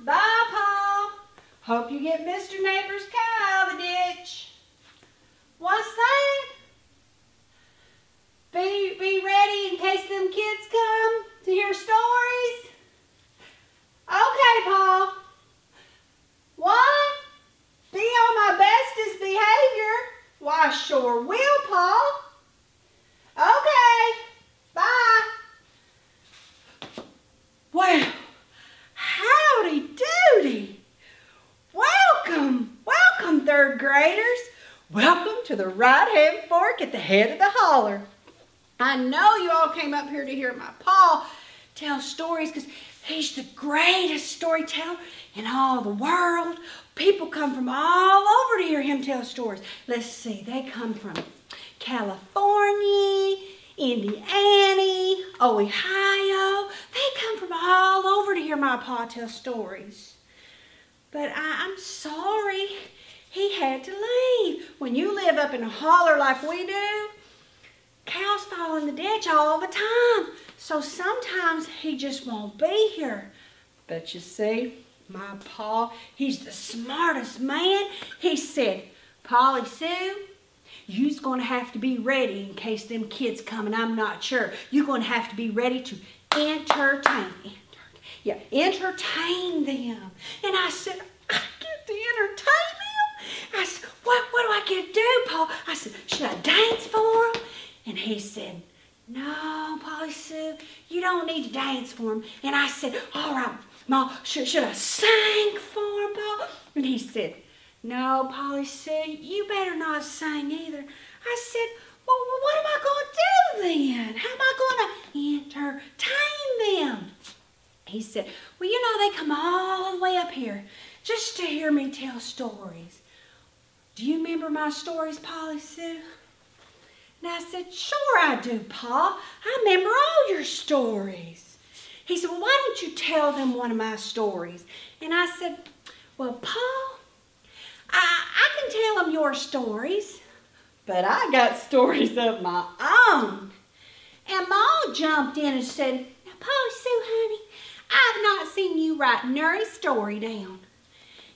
Bye, Paul. Hope you get Mr. Neighbor's cow out of the ditch. What's that? Be ready in case them kids come to hear stories? Okay, Paul. What? Be on my bestest behavior? Why, sure will, Paul. Okay. Bye. Well, howdy doody. Welcome, welcome, third graders. Welcome to the right-hand fork at the head of the holler. I know you all came up here to hear my Pa tell stories because he's the greatest storyteller in all the world. People come from all over to hear him tell stories. Let's see, they come from California, Indiana, Ohio. They come from all over to hear my Pa tell stories. But I'm sorry he had to leave. When you live up in a holler like we do, cows fall in the ditch all the time. So sometimes he just won't be here. But you see, my Pa, he's the smartest man. He said, Polly Sue, you's going to have to be ready in case them kids come, and I'm not sure. You're going to have to be ready to entertain them. And I said, I get to entertain them? I said, what do I get to do, Paul? I said, should I dance for them? And he said, no, Polly Sue, you don't need to dance for him. And I said, all right, Ma, should I sing for him, Paul? And he said, no, Polly Sue, you better not sing either. I said, well, what am I going to do then? How am I going to entertain them? He said, well, you know, they come all the way up here just to hear me tell stories. Do you remember my stories, Polly Sue? And I said, sure I do, Pa. I remember all your stories. He said, well, why don't you tell them one of my stories? And I said, well, Pa, I can tell them your stories, but I got stories of my own. And Ma jumped in and said, now, Polly Sue, honey, I've not seen you write nary story down.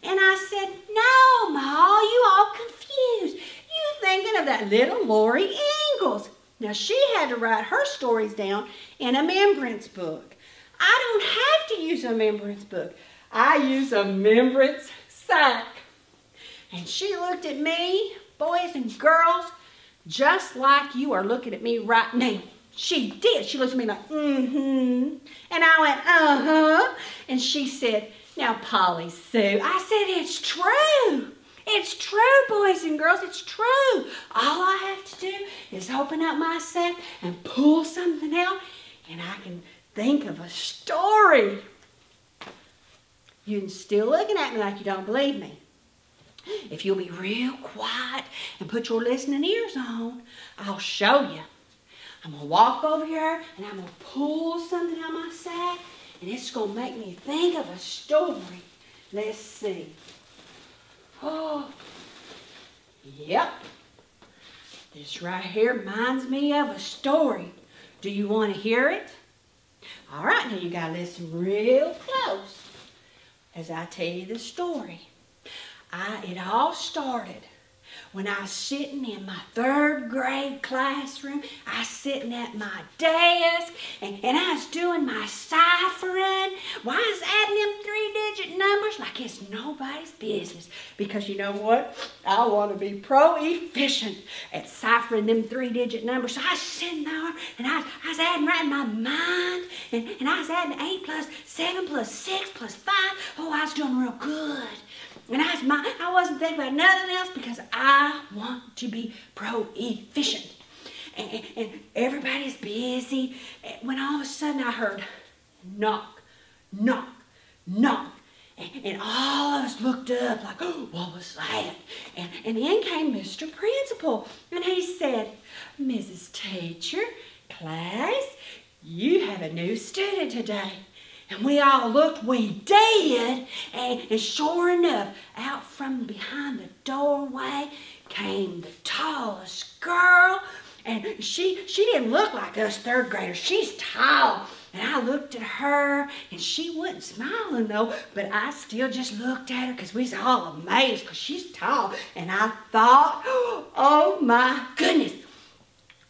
And I said, no, Ma, you all confused. You thinking of that little Lori Ingalls. Now, she had to write her stories down in a remembrance book. I don't have to use a remembrance book. I use a remembrance sack. And she looked at me, boys and girls, just like you are looking at me right now. She did. She looked at me like, mm-hmm. And I went, uh-huh. And she said, now, Polly Sue, I said, it's true. It's true, boys and girls, it's true. All I have to do is open up my sack and pull something out, and I can think of a story. You're still looking at me like you don't believe me. If you'll be real quiet and put your listening ears on, I'll show you. I'm going to walk over here, and I'm going to pull something out of my sack, and it's going to make me think of a story. Let's see. Oh, yep. This right here reminds me of a story. Do you want to hear it? All right, now you got to listen real close as I tell you the story. It all started when I was sitting in my third grade classroom. I was sitting at my desk, and I was doing my ciphering. Well, I was adding them 3-digit numbers like it's nobody's business. Because you know what? I want to be pro-efficient at ciphering them 3-digit numbers. So I was sitting there, and I was adding right in my mind, and I was adding 8 plus 7 plus 6 plus 5. Oh, I was doing real good. And I wasn't thinking about nothing else because I want to be pro-efficient. And everybody's busy. When all of a sudden I heard knock, knock, knock. And all of us looked up like, oh, what was that? And in came Mr. Principal. And he said, Mrs. Teacher, class, you have a new student today. And we all looked, we did, and sure enough, out from behind the doorway came the tallest girl. And she didn't look like us third graders. She's tall. And I looked at her, and she wasn't smiling though, but I still just looked at her because we was all amazed because she's tall. And I thought, oh my goodness,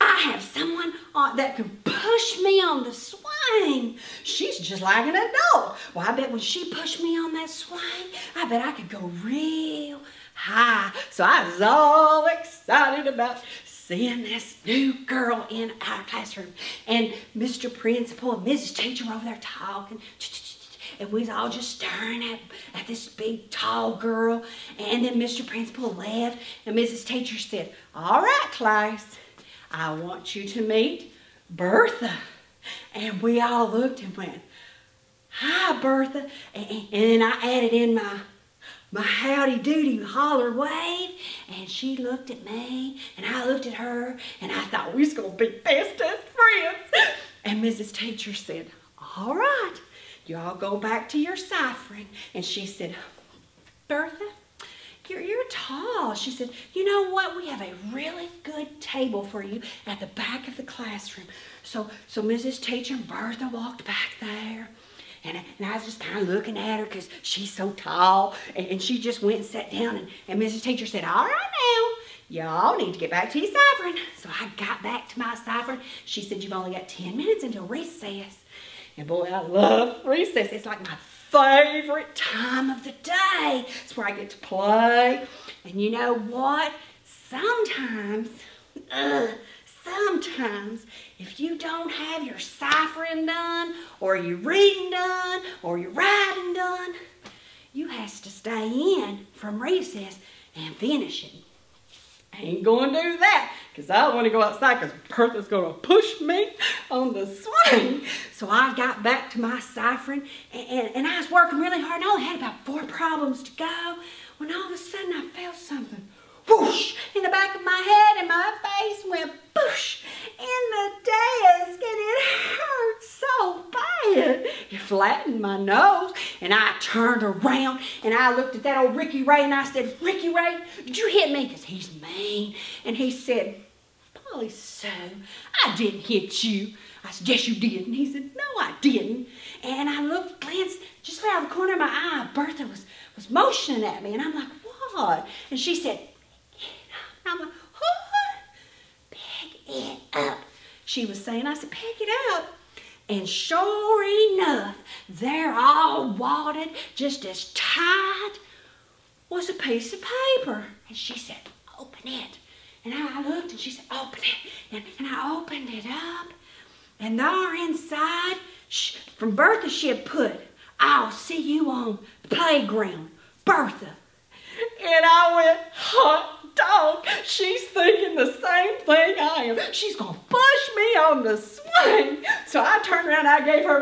I have someone that can push me on the swing. She's just like an adult. Well, I bet when she pushed me on that swing, I bet I could go real high. So I was all excited about seeing this new girl in our classroom. And Mr. Principal and Mrs. Teacher were over there talking. And we was all just staring at this big, tall girl. And then Mr. Principal left, and Mrs. Teacher said, all right, class, I want you to meet Bertha. And we all looked and went, hi, Bertha. And then I added in my howdy doody holler wave, and she looked at me, and I looked at her, and I thought we was going to be bestest friends. And Mrs. Teacher said, all right, you all go back to your ciphering. And she said, Bertha, you're tall. She said, you know what? We have a really good table for you at the back of the classroom. So Mrs. Teacher and Bertha walked back there. And I was just kind of looking at her because she's so tall. And she just went and sat down. And Mrs. Teacher said, all right now, y'all need to get back to your ciphering. So I got back to my ciphering. She said, you've only got 10 minutes until recess. And boy, I love recess. It's like my favorite time of the day. It's where I get to play. And you know what? Sometimes, if you don't have your ciphering done, or your reading done, or your writing done, you has to stay in from recess and finish it. I ain't going to do that because I want to go outside because Bertha's going to push me on the swing. So I got back to my ciphering, and I was working really hard. And I only had about 4 problems to go when all of a sudden I felt something whoosh in the back of my head, and my face went boosh in the desk, and it hurt so bad. It flattened my nose, and I turned around, and I looked at that old Ricky Ray, and I said, Ricky Ray, did you hit me? Because he's mean. And he said, Polly Sue, I didn't hit you. I said, yes, you did. And he said, no, I didn't. And I glanced just out of the corner of my eye. Bertha was motioning at me, and I'm like, what? And she said, I'm like, what? Pick it up. She was saying, I said, pick it up. And sure enough, there all wadded, just as tight, was a piece of paper. And she said, open it. And I looked, and she said, open it. And I opened it up. And there inside, from Bertha, she had put, I'll see you on the playground, Bertha. And I went, hot dog, she's thinking the same thing I am. She's going to push me on the swing. So I turned around, I gave her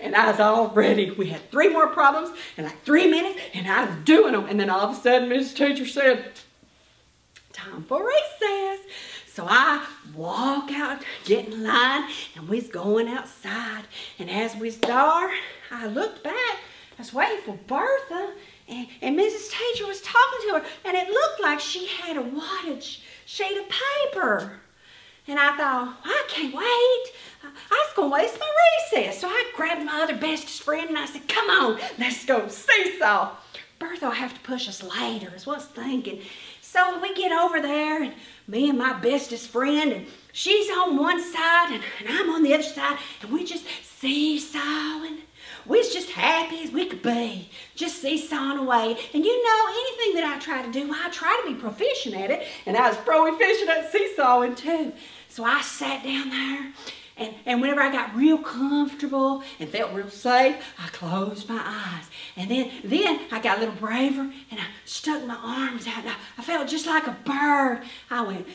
and I was all ready. We had 3 more problems in like 3 minutes, and I was doing them. And then all of a sudden, Mrs. Teacher said, time for recess. So I walk out, get in line, and we was going outside. And as we was there, I looked back. I was waiting for Bertha. And Mrs. Teacher was talking to her, and it looked like she had a wadded sheet of paper. And I thought, I can't wait. I was going to waste my recess. So I grabbed my other bestest friend, and I said, come on, let's go seesaw. Bertha will have to push us later, is what I was thinking. So we get over there, and me and my bestest friend, and she's on one side, and I'm on the other side, and we just seesawing. We was just happy as we could be, just seesawing away. And you know, anything that I try to do, I try to be proficient at it. And I was proficient at seesawing too. So I sat down there, and whenever I got real comfortable and felt real safe, I closed my eyes. And then I got a little braver, and I stuck my arms out, and I felt just like a bird. I went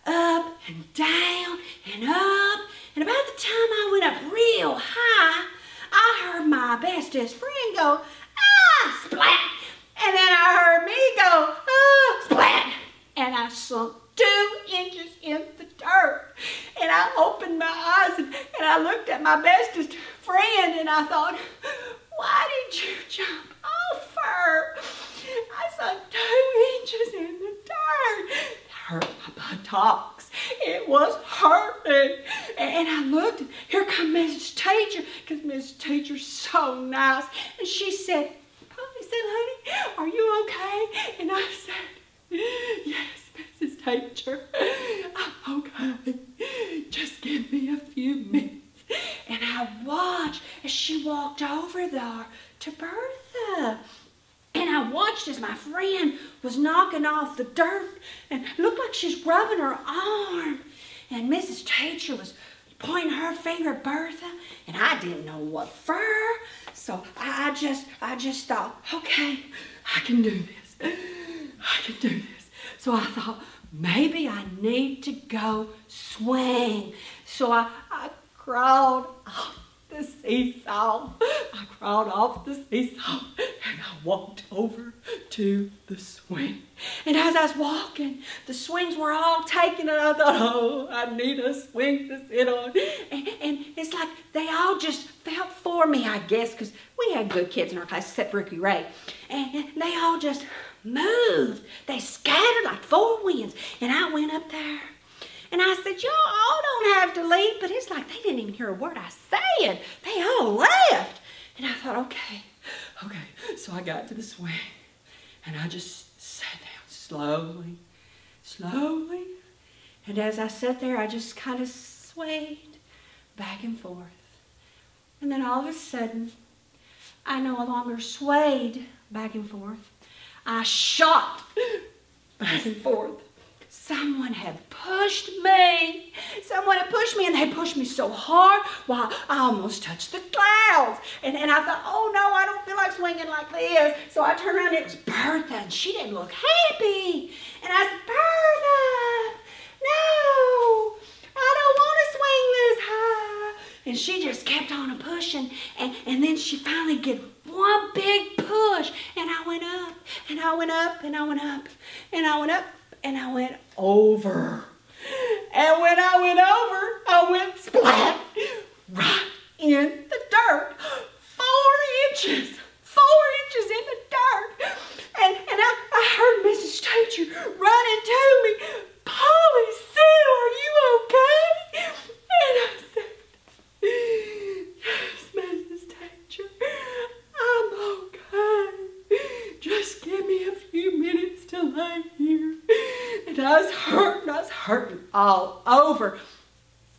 up and down and up. And about the time I went up real high, I heard my bestest friend go, ah, splat. And then I heard me go, ah, splat. And I sunk 2 inches in the dirt. And I opened my eyes, and I looked at my bestest friend, and I thought, why did you jump off her? I sunk 2 inches in the dirt. It hurt my buttocks. It was hurting. And I looked, and here come Mrs. Teacher, because Mrs. Teacher's so nice. And she said, Polly said, honey, are you okay? And I said, yes, Mrs. Teacher, I'm okay. Just give me a few minutes. And I watched as she walked over there to Bertha. And I watched as my friend was knocking off the dirt and looked like she's rubbing her arm. And Mrs. Teacher was pointing her finger at Bertha, and I didn't know what for. So I just thought, okay, I can do this. I can do this. So I thought, maybe I need to go swing. So I crawled off the seesaw. I crawled off the seesaw and I walked over to the swing. And as I was walking, the swings were all taken, and I thought, oh, I need a swing to sit on. And it's like they all just felt for me, I guess, because we had good kids in our class except Ricky Ray. And they all just moved. They scattered like four winds. And I went up there. And I said, y'all all don't have to leave. But it's like they didn't even hear a word I said. They all left. And I thought, okay. So I got to the swing. And I just sat down slowly. And as I sat there, I just kind of swayed back and forth. And then all of a sudden, I no longer swayed back and forth. I shot back and forth. Someone had pushed me. And they pushed me so hard, well, I almost touched the clouds. And I thought, oh no, I don't feel like swinging like this. So I turned around, and it was Bertha, and she didn't look happy. And I said, Bertha, no, I don't want to swing this high. And she just kept on pushing, and then she finally get one big push, and I went up, and I went up, and I went up, and I went up, and I went over. And when I went over, I went splat right in the dirt. 4 inches in the dirt. And I heard Mrs. Teacher running to me. Polly, Sue, are you okay? And I said, yes, Mrs. Teacher, I'm okay. Just give me a few minutes to lay here. And I was hurting all over.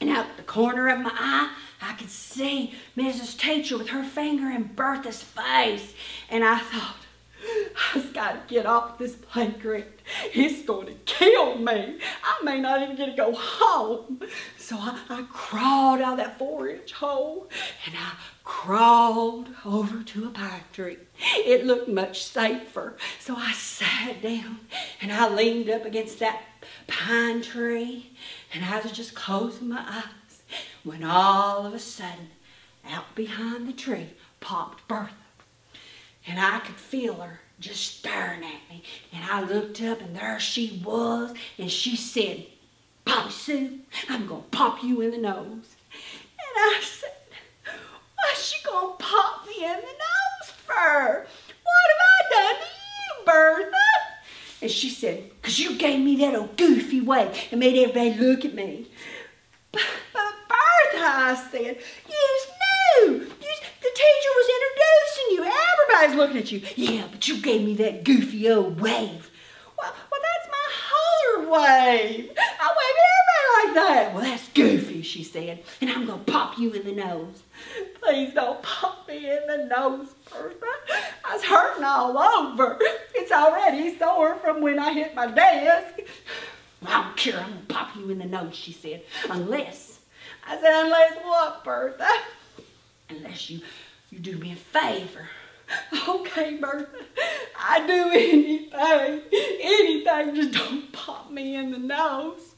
And out the corner of my eye, I could see Mrs. Teacher with her finger in Bertha's face. And I thought, I just got to get off this playground. It's going to kill me. I may not even get to go home. So I crawled out of that 4-inch hole, and I crawled over to a pine tree. It looked much safer. So I sat down, and I leaned up against that pine tree, and I was just closing my eyes when all of a sudden, out behind the tree, popped Bertha. And I could feel her just staring at me. And I looked up, and there she was. And she said, Polly Sue, I'm going to pop you in the nose. And I said, what's she going to pop me in the nose for? What have I done to you, Bertha? And she said, because you gave me that old goofy way and made everybody look at me. But Bertha, I said, you knew. The teacher was introducing you. Everybody's looking at you. Yeah, but you gave me that goofy old wave. Well, that's my holler wave. I wave at everybody like that. Well, that's goofy, she said, and I'm going to pop you in the nose. Please don't pop me in the nose, Bertha. I was hurting all over. It's already sore from when I hit my desk. Well, I don't care. I'm going to pop you in the nose, she said, unless. I said, unless what, Bertha? Unless you do me a favor. Okay, Bertha, I do anything, just don't pop me in the nose.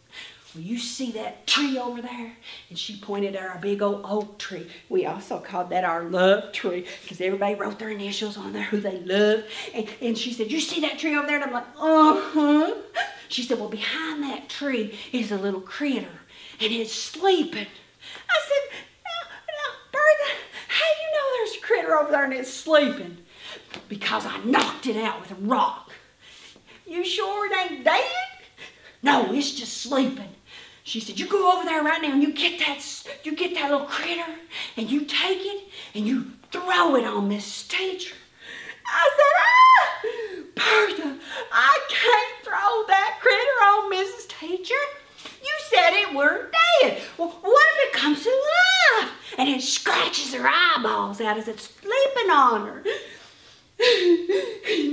Well, you see that tree over there? And she pointed at our big old oak tree. We also called that our love tree because everybody wrote their initials on there, who they loved. And she said, you see that tree over there? And I'm like, uh-huh. She said, well, behind that tree is a little critter, and it's sleeping. I said, now, Bertha, how do you know there's a critter over there and it's sleeping? Because I knocked it out with a rock. You sure it ain't dead? No, it's just sleeping. She said, you go over there right now and you get that little critter and you take it and you throw it on Mrs. Teacher. I said, Bertha, I can't throw that critter on Mrs. Teacher. You said it weren't dead. Well, what if it comes to life and it scratches her eyeballs out as it's sleeping on her?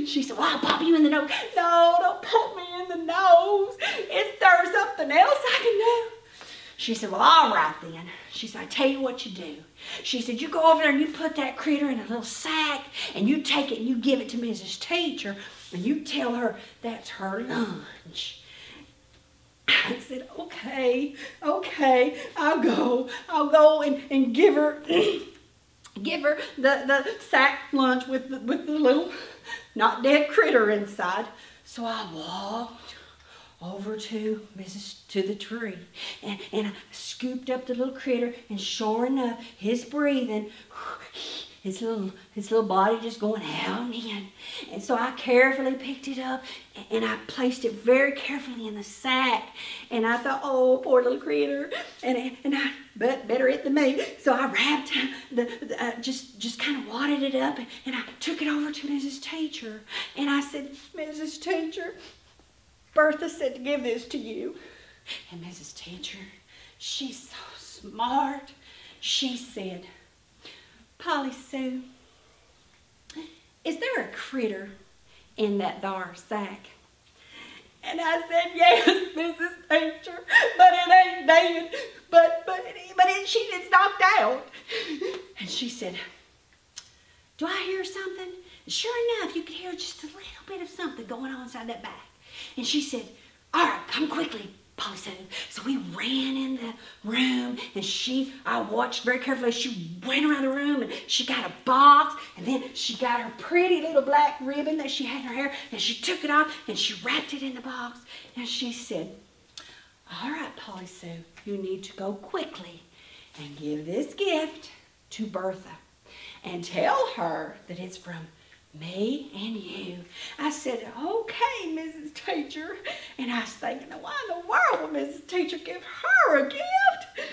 She said, well, I'll pop you in the nose. No, don't pop me in the nose. Is there something else I can do? She said, well, all right then. She said, I tell you what you do. She said, you go over there and you put that critter in a little sack and you take it and you give it to Mrs. Teacher and you tell her that's her lunch. I said, okay, I'll go and give her the sack lunch with the little not dead critter inside. So I walked over to the tree and I scooped up the little critter, and sure enough, his breathing, his little body just going out and in. And so I carefully picked it up and I placed it very carefully in the sack. And I thought, oh, poor little critter. But better it than me. So I wrapped just kind of wadded it up and I took it over to Mrs. Teacher. And I said, Mrs. Teacher, Bertha said to give this to you. And Mrs. Teacher, she's so smart. She said, Polly Sue, is there a critter in that thar sack? And I said, yes, Mrs. Teacher, but it ain't dead, but it's knocked out. And she said, do I hear something? Sure enough, you could hear just a little bit of something going on inside that back. And she said, all right, come quickly, Polly Sue. So we ran in the room and I watched very carefully. She went around the room and she got a box and then she got her pretty little black ribbon that she had in her hair and she took it off and she wrapped it in the box. And she said, all right, Polly Sue, you need to go quickly and give this gift to Bertha and tell her that it's from me and you. I said, okay, Mrs. Teacher. And I was thinking, why in the world would Mrs. Teacher give her a gift?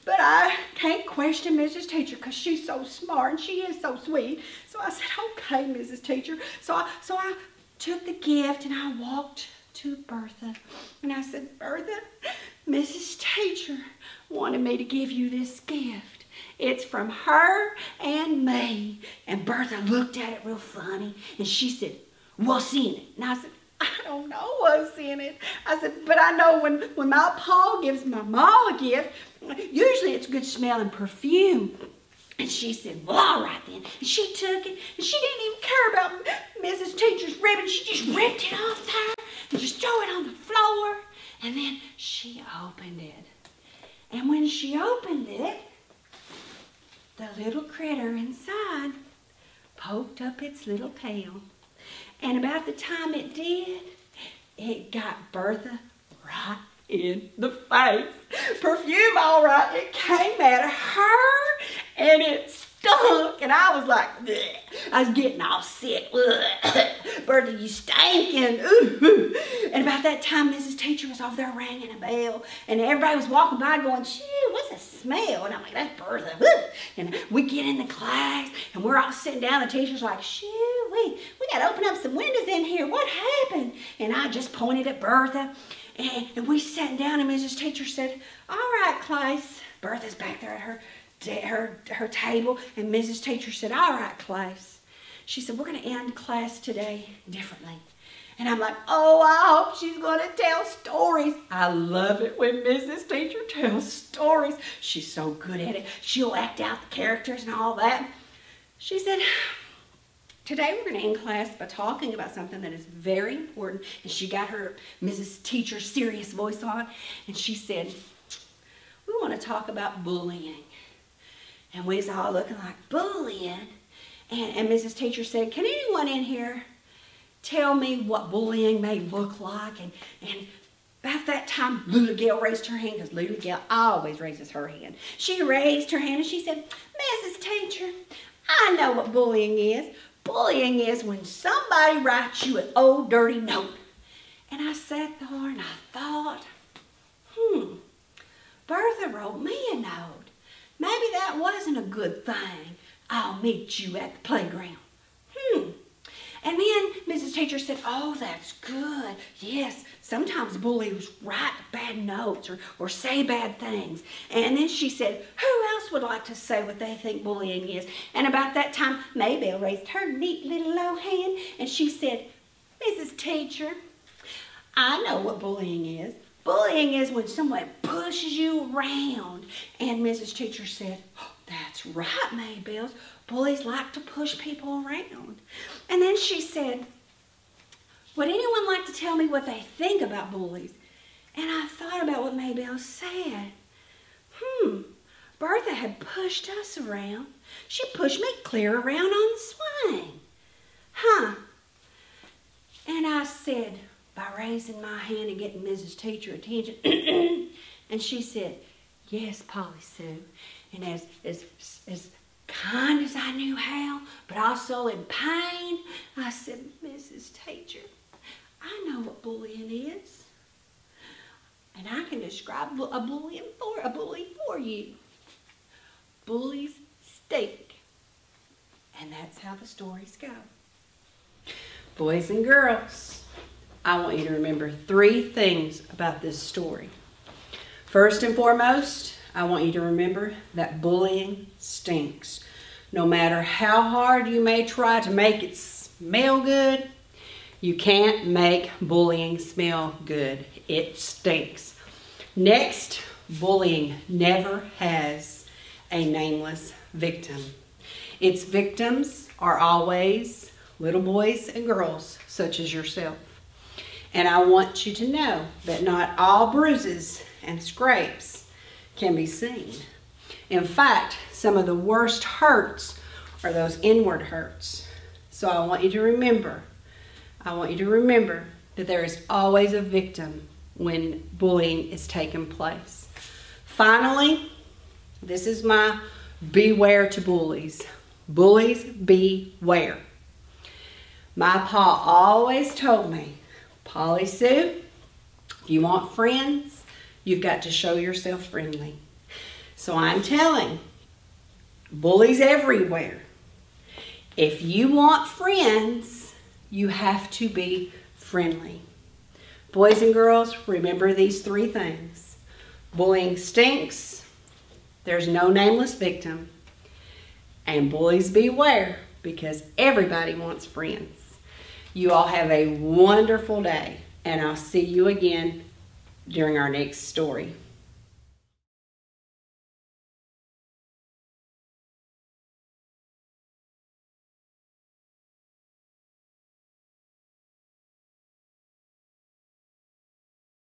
But I can't question Mrs. Teacher because she's so smart and she is so sweet. So I said, okay, Mrs. Teacher. So I took the gift and I walked to Bertha. And I said, Bertha, Mrs. Teacher wanted me to give you this gift. It's from her and me. And Bertha looked at it real funny. And she said, what's in it? And I said, I don't know what's in it. I said, but I know when my pa gives my ma a gift, usually it's good smelling perfume. And she said, well, all right then. And she took it. And she didn't even care about Mrs. Teacher's ribbon. She just ripped it off there and just threw it on the floor. And then she opened it. And when she opened it, the little critter inside poked up its little tail. And about the time it did, it got Bertha right in the face. Perfume, all right, it came at her and it stunk. And I was like, bleh. I was getting all sick. Bertha, you stinking. Ooh. And about that time, Mrs. Teacher was over there ringing a bell. And everybody was walking by going, shoo, what's the smell? And I'm like, that's Bertha. Woo. And we get in the class and we're all sitting down. The teacher's like, shoo, we got to open up some windows in here. What happened? And I just pointed at Bertha. And we sat down and Mrs. Teacher said, all right, class. Bertha's back there at her table. And Mrs. Teacher said, all right, class. She said, we're going to end class today differently. And I'm like, oh, I hope she's going to tell stories. I love it when Mrs. Teacher tells stories. She's so good at it. She'll act out the characters and all that. She said, today we're going to end class by talking about something that is very important. And she got her Mrs. Teacher's serious voice on. And she said, we want to talk about bullying. And we was all looking like, bullying? And Mrs. Teacher said, can anyone in here tell me what bullying may look like? And about that time, Lula Gale raised her hand, because Lula Gale always raises her hand. She raised her hand and she said, Mrs. Teacher, I know what bullying is. Bullying is when somebody writes you an old dirty note. And I sat there and I thought, Bertha wrote me a note. Maybe that wasn't a good thing. I'll meet you at the playground. And then Mrs. Teacher said, oh, that's good. Yes, sometimes bullies write bad notes or say bad things. And then she said, who else would like to say what they think bullying is? And about that time, Maybelle raised her neat little low hand and she said, Mrs. Teacher, I know what bullying is. Bullying is when someone pushes you around. And Mrs. Teacher said, oh, that's right, Maybelle. Bullies like to push people around. And then she said, would anyone like to tell me what they think about bullies? And I thought about what Maybelle said. Bertha had pushed us around. She pushed me clear around on the swing. And I said, by raising my hand and getting Mrs. Teacher attention, and she said, yes, Polly Sue. And as kind as I knew how, but also in pain, I said, Mrs. Teacher, I know what bullying is. And I can describe a bully for you. Bullies stink. And that's how the stories go. Boys and girls, I want you to remember 3 things about this story. First and foremost, I want you to remember that bullying stinks. No matter how hard you may try to make it smell good, you can't make bullying smell good. It stinks. Next, bullying never has a nameless victim. Its victims are always little boys and girls such as yourself. And I want you to know that not all bruises and scrapes can be seen. In fact, some of the worst hurts are those inward hurts. So I want you to remember that there is always a victim when bullying is taking place. Finally, this is my beware to bullies. Bullies, beware. My pa always told me, Polly Sue, if you want friends, you've got to show yourself friendly. So I'm telling bullies everywhere, if you want friends, you have to be friendly. Boys and girls, remember these 3 things. Bullying stinks. There's no nameless victim. And bullies beware, because everybody wants friends. You all have a wonderful day, and I'll see you again during our next story.